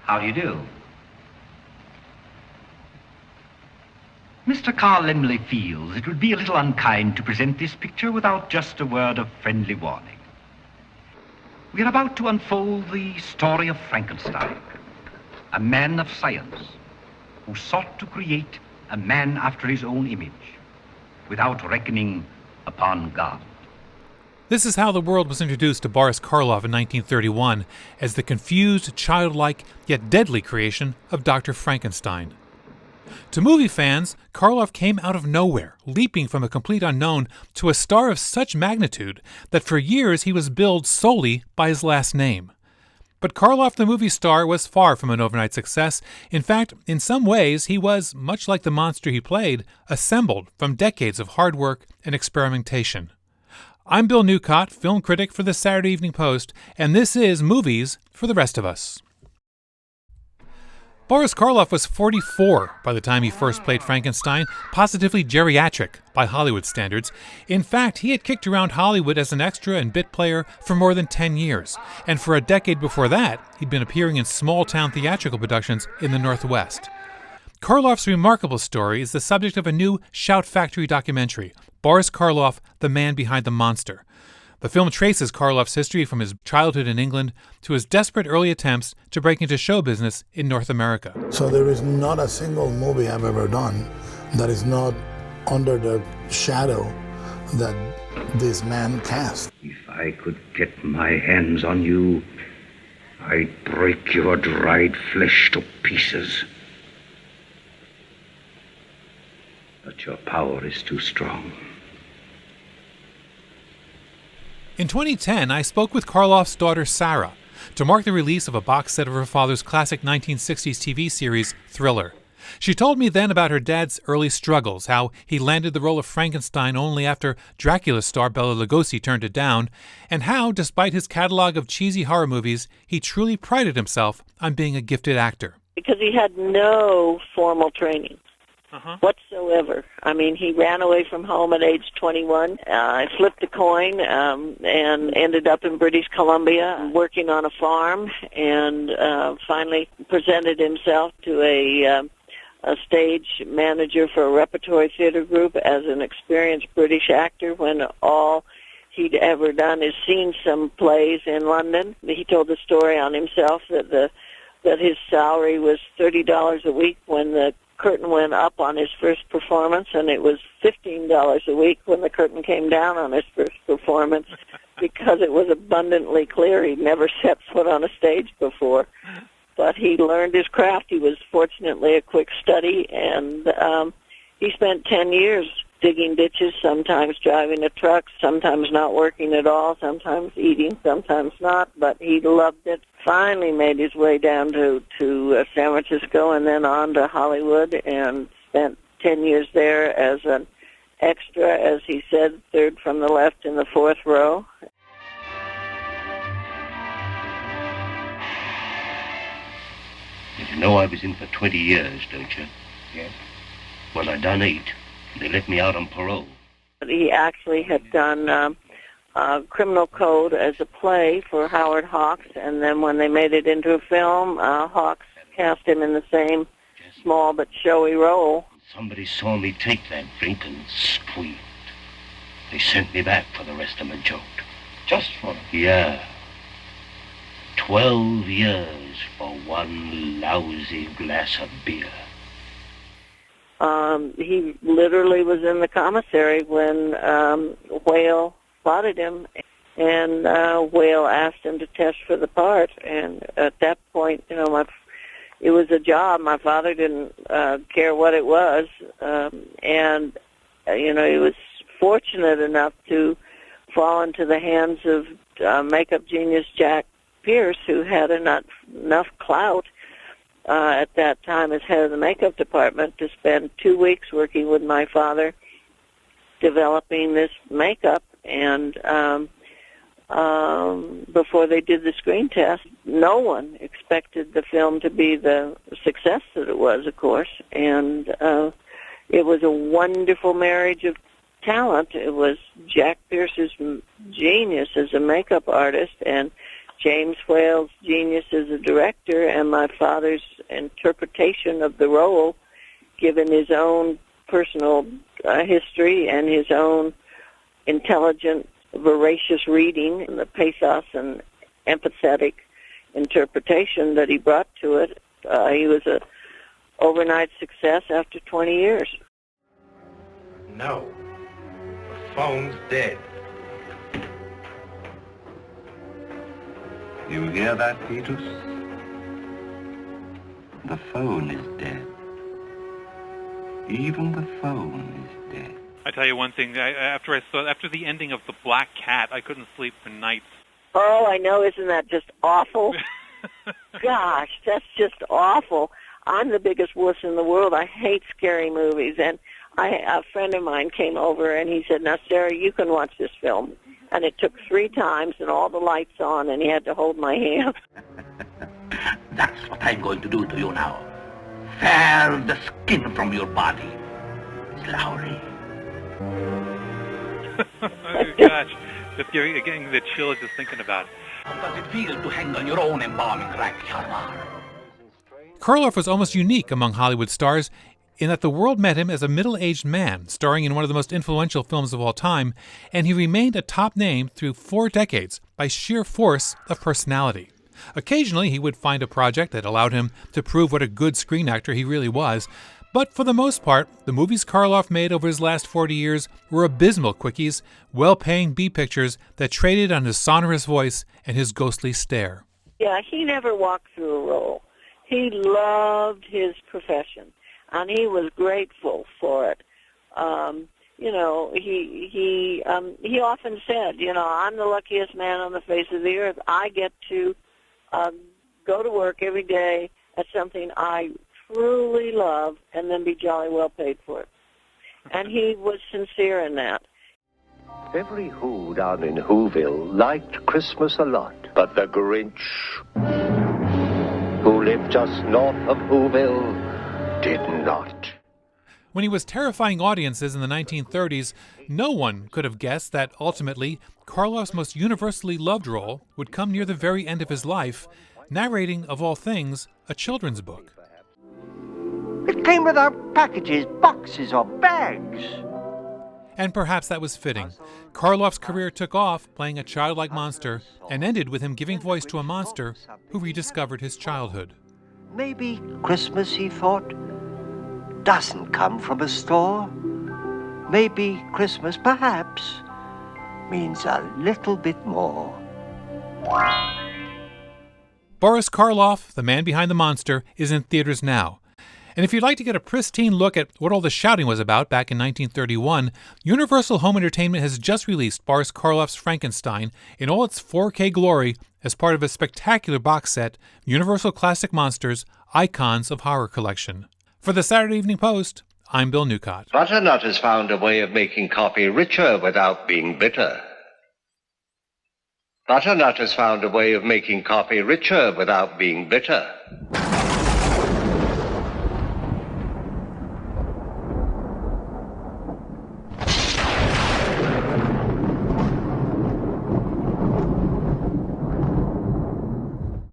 How do you do? Mr. Carl Lemley feels it would be a little unkind to present this picture without just a word of friendly warning. We are about to unfold the story of Frankenstein, a man of science who sought to create a man after his own image, without reckoning upon God. This is how the world was introduced to Boris Karloff in 1931 as the confused, childlike, yet deadly creation of Dr. Frankenstein. To movie fans, Karloff came out of nowhere, leaping from a complete unknown to a star of such magnitude that for years he was billed solely by his last name. But Karloff the movie star was far from an overnight success. In fact, in some ways, he was, much like the monster he played, assembled from decades of hard work and experimentation. I'm Bill Newcott, film critic for the Saturday Evening Post, and this is Movies for the Rest of Us. Boris Karloff was 44 by the time he first played Frankenstein, positively geriatric by Hollywood standards. In fact, he had kicked around Hollywood as an extra and bit player for more than 10 years, and for a decade before that, he'd been appearing in small-town theatrical productions in the Northwest. Karloff's remarkable story is the subject of a new Shout Factory documentary, Boris Karloff, the Man Behind the Monster. The film traces Karloff's history from his childhood in England to his desperate early attempts to break into show business in North America. So there is not a single movie I've ever done that is not under the shadow that this man cast. If I could get my hands on you, I'd break your dried flesh to pieces. But your power is too strong. In 2010, I spoke with Karloff's daughter Sarah to mark the release of a box set of her father's classic 1960s TV series, Thriller. She told me then about her dad's early struggles, how he landed the role of Frankenstein only after Dracula star Bela Lugosi turned it down, and how, despite his catalog of cheesy horror movies, he truly prided himself on being a gifted actor. Because he had no formal training. Whatsoever. I mean, he ran away from home at age 21. I flipped a coin and ended up in British Columbia working on a farm, and finally presented himself to a stage manager for a repertory theater group as an experienced British actor when all he'd ever done is seen some plays in London. He told the story on himself that his salary was $30 a week when the curtain went up on his first performance, and it was $15 a week when the curtain came down on his first performance, because it was abundantly clear he'd never set foot on a stage before. But he learned his craft. He was fortunately a quick study, and he spent 10 years digging ditches, sometimes driving a truck, sometimes not working at all, sometimes eating, sometimes not, but he loved it. Finally made his way down to San Francisco and then on to Hollywood, and spent 10 years there as an extra, as he said, third from the left in the fourth row. You know I was in for 20 years, don't you? Yes. Well, I done 8. They let me out on parole. He actually had done Criminal Code as a play for Howard Hawks, and then when they made it into a film, Hawks cast him in the same small but showy role. Somebody saw me take that drink and squealed. They sent me back for the rest of my joke. Just for it? Yeah. 12 years for one lousy glass of beer. He literally was in the commissary when Whale spotted him, and Whale asked him to test for the part. And at that point, it was a job. My father didn't care what it was, and he was fortunate enough to fall into the hands of makeup genius Jack Pierce, who had enough clout at that time as head of the makeup department to spend 2 weeks working with my father developing this makeup. And before they did the screen test, no one expected the film to be the success that it was, of course. And it was a wonderful marriage of talent. It was Jack Pierce's genius as a makeup artist and James Whale's genius as a director and my father's interpretation of the role, given his own personal history and his own intelligent, voracious reading, and the pathos and empathetic interpretation that he brought to it. He was an overnight success after 20 years. No. The phone's dead. You hear that, Petrus? The phone is dead. Even the phone is dead. I tell you one thing, after the ending of The Black Cat, I couldn't sleep for nights. Oh, I know, isn't that just awful? Gosh, that's just awful. I'm the biggest wuss in the world. I hate scary movies, and a friend of mine came over and he said, "Now, Sarah, you can watch this film." And it took 3 times and all the lights on, and he had to hold my hand. That's what I'm going to do to you now. Tear the skin from your body. Slowly. Oh, gosh. Just getting the chills just thinking about it. How does it feel to hang on your own embalming rack, Charmar? Karloff was almost unique among Hollywood stars in that the world met him as a middle-aged man, starring in one of the most influential films of all time, and he remained a top name through 4 decades by sheer force of personality. Occasionally, he would find a project that allowed him to prove what a good screen actor he really was, but for the most part, the movies Karloff made over his last 40 years were abysmal quickies, well-paying B-pictures that traded on his sonorous voice and his ghostly stare. Yeah, he never walked through a role. He loved his profession, and he was grateful for it. You know, he often said, you know, I'm the luckiest man on the face of the earth. I get to go to work every day at something I truly love and then be jolly well paid for it. And he was sincere in that. Every Who down in Whoville liked Christmas a lot, but the Grinch, who lived just north of Whoville, did not. When he was terrifying audiences in the 1930s, no one could have guessed that ultimately Karloff's most universally loved role would come near the very end of his life, narrating, of all things, a children's book. It came without packages, boxes, or bags. And perhaps that was fitting. Karloff's career took off playing a childlike monster and ended with him giving voice to a monster who rediscovered his childhood. Maybe Christmas, he thought, doesn't come from a store. Maybe Christmas, perhaps, means a little bit more. Boris Karloff, the man behind the monster, is in theaters now. And if you'd like to get a pristine look at what all the shouting was about back in 1931, Universal Home Entertainment has just released Boris Karloff's Frankenstein in all its 4K glory as part of a spectacular box set, Universal Classic Monsters, Icons of Horror Collection. For the Saturday Evening Post, I'm Bill Newcott. Butternut has found a way of making coffee richer without being bitter. Butternut has found a way of making coffee richer without being bitter.